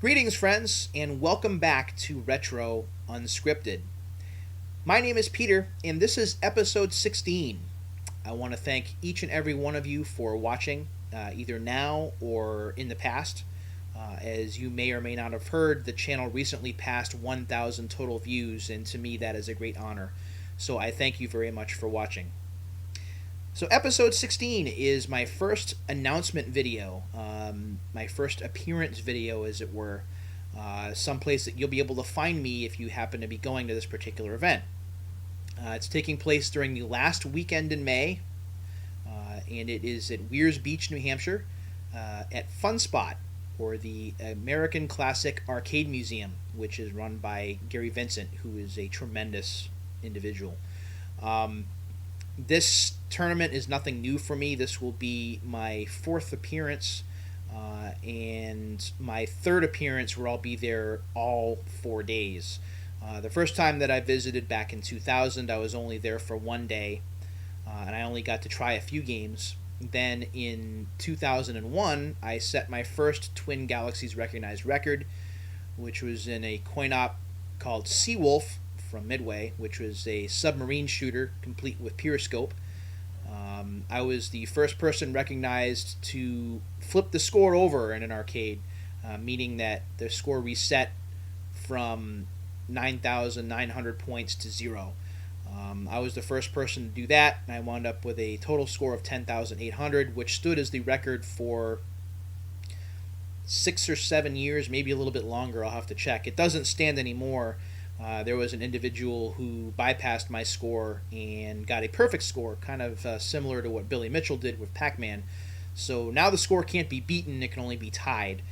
Greetings, friends, and welcome back to Retro Unscripted. My name is Peter, and this is episode 16. I want to thank each and every one of you for watching, either now or in the past. As you may or may not have heard, the channel recently passed 1,000 total views, and to me, that is a great honor. So I thank you very much for watching. So, episode 16 is my first announcement video, my first appearance video, as it were. Someplace that you'll be able to find me if you happen to be going to this particular event. It's taking place during the last weekend in May, and it is at Weirs Beach, New Hampshire, at Funspot, or the American Classic Arcade Museum, which is run by Gary Vincent, who is a tremendous individual. This tournament is nothing new for me. This will be my fourth appearance and my third appearance where I'll be there all 4 days. The first time that I visited back in 2000, I was only there for 1 day, and I only got to try a few games. Then in 2001, I set my first Twin Galaxies recognized record, which was in a coin-op called Seawolf from Midway, which was a submarine shooter complete with periscope. I was the first person recognized to flip the score over in an arcade, meaning that the score reset from 9,900 points to 0. I was the first person to do that, and I wound up with a total score of 10,800, which stood as the record for 6 or 7 years, maybe a little bit longer. I'll have to check. It doesn't stand anymore. There was an individual who bypassed my score and got a perfect score, kind of similar to what Billy Mitchell did with Pac-Man. So now the score can't be beaten, it can only be tied.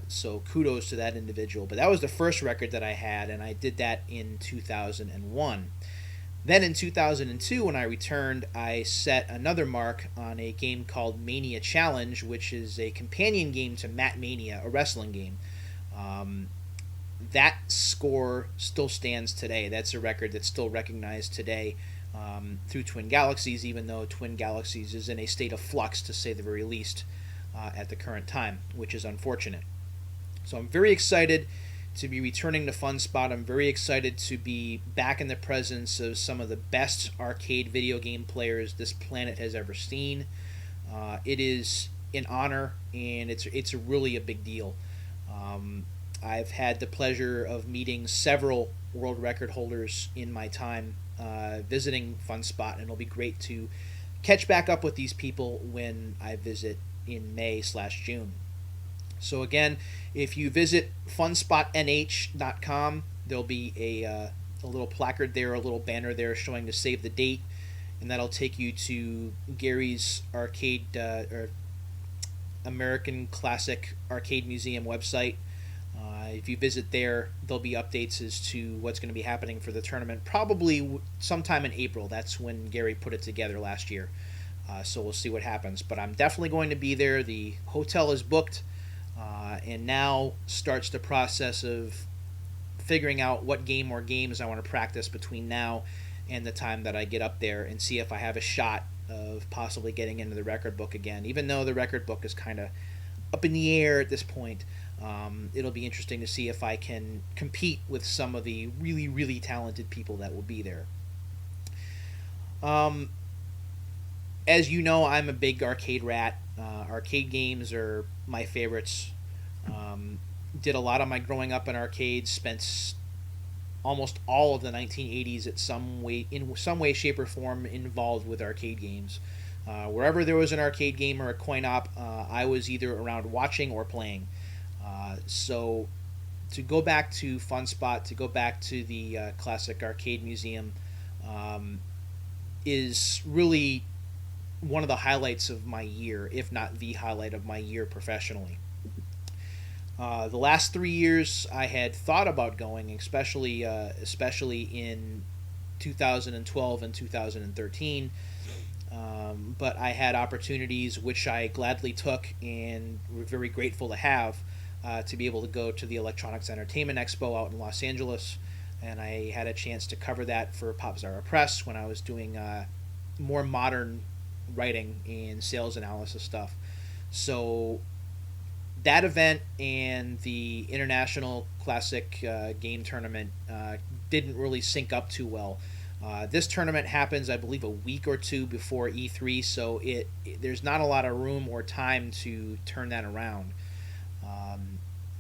So kudos to that individual. But that was the first record that I had, and I did that in 2001. Then in 2002, when I returned, I set another mark on a game called Mania Challenge, which is a companion game to Mat Mania, a wrestling game. That score still stands today. That's a record that's still recognized today through Twin Galaxies, even though Twin Galaxies is in a state of flux, to say the very least, at the current time, which is unfortunate. So I'm very excited to be returning to Funspot. I'm very excited to be back in the presence of some of the best arcade video game players this planet has ever seen. It is an honor, and it's really a big deal. I've had the pleasure of meeting several world record holders in my time visiting Funspot, and it'll be great to catch back up with these people when I visit in May/June. So again, if you visit funspotnh.com, there'll be a little placard there, a little banner there showing to save the date, and that'll take you to Gary's arcade or American Classic Arcade Museum website. If you visit there, there'll be updates as to what's going to be happening for the tournament, probably sometime in April. That's when Gary put it together last year. So we'll see what happens. But I'm definitely going to be there. The hotel is booked, and now starts the process of figuring out what game or games I want to practice between now and the time that I get up there, and see if I have a shot of possibly getting into the record book again, even though the record book is kind of up in the air at this point. It'll be interesting to see if I can compete with some of the really, really talented people that will be there. As you know, I'm a big arcade rat. Arcade games are my favorites. Did a lot of my growing up in arcades. Spent almost all of the 1980s in some way, shape, or form involved with arcade games. Wherever there was an arcade game or a coin-op, I was either around watching or playing. So to go back to Funspot, to go back to the Classic Arcade Museum, is really one of the highlights of my year, if not the highlight of my year professionally. The last 3 years I had thought about going, especially in 2012 and 2013. But I had opportunities which I gladly took and were very grateful to have, to be able to go to the Electronics Entertainment Expo out in Los Angeles, and I had a chance to cover that for Popzara Press when I was doing more modern writing and sales analysis stuff. So that event and the International Classic game tournament didn't really sync up too well. This tournament happens, I believe, a week or two before E3, so there's not a lot of room or time to turn that around.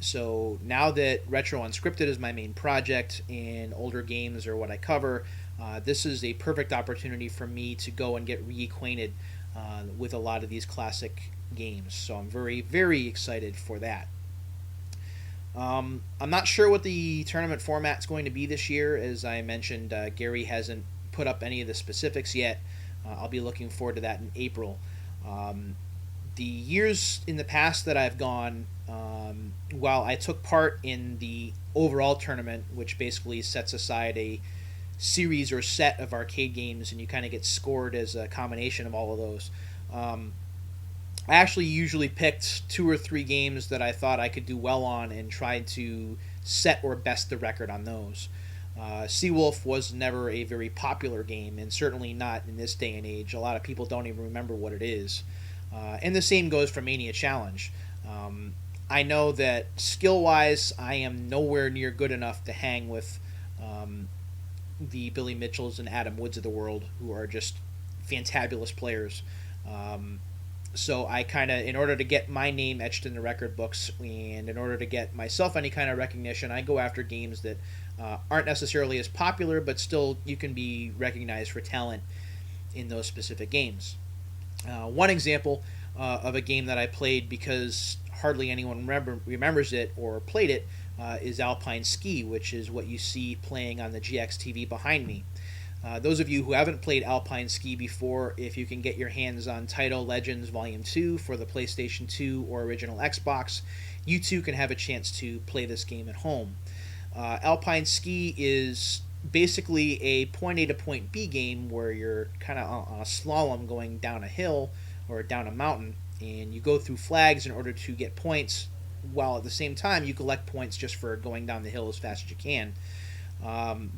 So now that Retro Unscripted is my main project and older games are what I cover, this is a perfect opportunity for me to go and get reacquainted with a lot of these classic games. So I'm very, very excited for that. I'm not sure what the tournament format's going to be this year. As I mentioned, Gary hasn't put up any of the specifics yet. I'll be looking forward to that in April. The years in the past that I've gone, while I took part in the overall tournament, which basically sets aside a series or set of arcade games, and you kind of get scored as a combination of all of those. I actually usually picked 2 or 3 games that I thought I could do well on and tried to set or best the record on those. Seawolf was never a very popular game, and certainly not in this day and age. A lot of people don't even remember what it is. And the same goes for Mania Challenge. I know that skill-wise, I am nowhere near good enough to hang with the Billy Mitchells and Adam Woods of the world, who are just fantabulous players. So I kind of, in order to get my name etched in the record books and in order to get myself any kind of recognition, I go after games that aren't necessarily as popular, but still you can be recognized for talent in those specific games. One example of a game that I played because hardly anyone remembers it or played it is Alpine Ski, which is what you see playing on the GX TV behind me. Those of you who haven't played Alpine Ski before, if you can get your hands on Taito Legends Volume 2 for the PlayStation 2 or original Xbox, you too can have a chance to play this game at home. Alpine Ski is basically a point A to point B game where you're kind of on a slalom going down a hill or down a mountain, and you go through flags in order to get points, while at the same time you collect points just for going down the hill as fast as you can.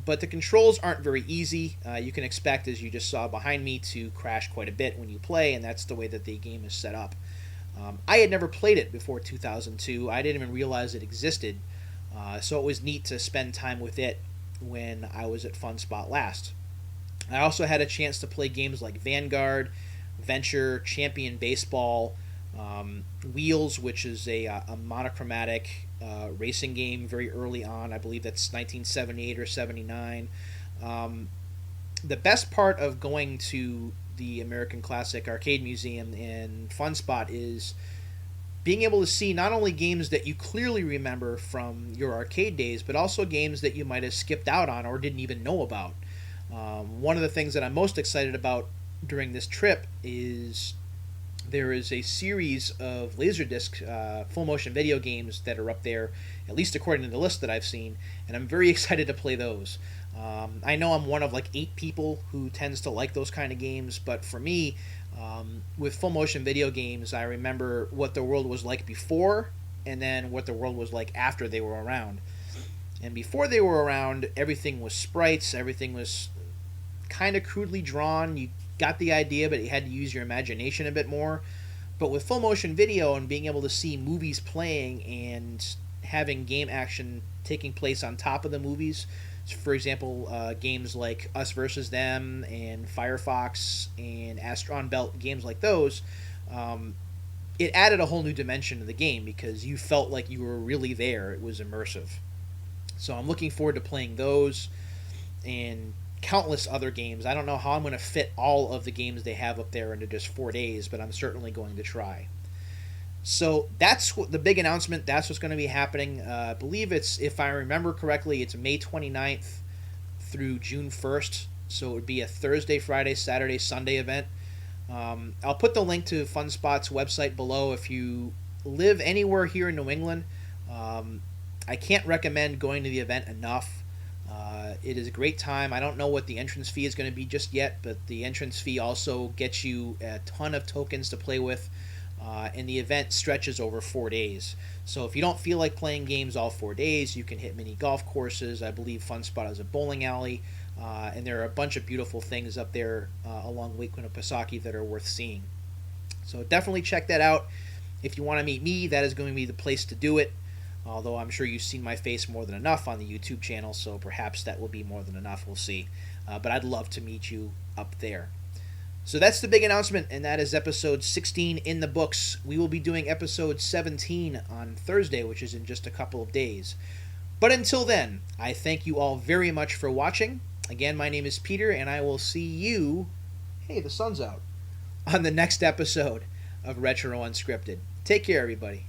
But the controls aren't very easy. You can expect, as you just saw behind me, to crash quite a bit when you play, and that's the way that the game is set up. I had never played it before 2002. I didn't even realize it existed, so it was neat to spend time with it when I was at Funspot last. I also had a chance to play games like Vanguard, Venture, Champion Baseball, Wheels, which is a monochromatic racing game very early on. I believe that's 1978 or 79. The best part of going to the American Classic Arcade Museum and Funspot is being able to see not only games that you clearly remember from your arcade days, but also games that you might have skipped out on or didn't even know about. One of the things that I'm most excited about during this trip is there is a series of Laserdisc full motion video games that are up there, at least according to the list that I've seen, and I'm very excited to play those. I know I'm one of like 8 people who tends to like those kind of games, but for me, with full motion video games, I remember what the world was like before and then what the world was like after they were around. And before they were around, everything was sprites, everything was kind of crudely drawn. You got the idea, but you had to use your imagination a bit more. But with full motion video and being able to see movies playing and having game action taking place on top of the movies, for example, games like Us versus Them and Firefox and Astron Belt, games like those, it added a whole new dimension to the game because you felt like you were really there. It was immersive. So I'm looking forward to playing those and countless other games. I don't know how I'm going to fit all of the games they have up there into just 4 days, but I'm certainly going to try. So that's the big announcement. That's what's going to be happening. I believe it's, if I remember correctly, it's May 29th through June 1st. So it would be a Thursday, Friday, Saturday, Sunday event. I'll put the link to Funspot's website below. If you live anywhere here in New England, I can't recommend going to the event enough. It is a great time. I don't know what the entrance fee is going to be just yet, but the entrance fee also gets you a ton of tokens to play with, and the event stretches over 4 days. So if you don't feel like playing games all 4 days, you can hit mini golf courses. I believe Funspot is a bowling alley, and there are a bunch of beautiful things up there along Lake Winnipesaukee that are worth seeing. So definitely check that out. If you want to meet me, that is going to be the place to do it. Although I'm sure you've seen my face more than enough on the YouTube channel, so perhaps that will be more than enough. We'll see. But I'd love to meet you up there. So that's the big announcement, and that is episode 16 in the books. We will be doing episode 17 on Thursday, which is in just a couple of days. But until then, I thank you all very much for watching. Again, my name is Peter, and I will see you, hey, the sun's out, on the next episode of Retro Unscripted. Take care, everybody.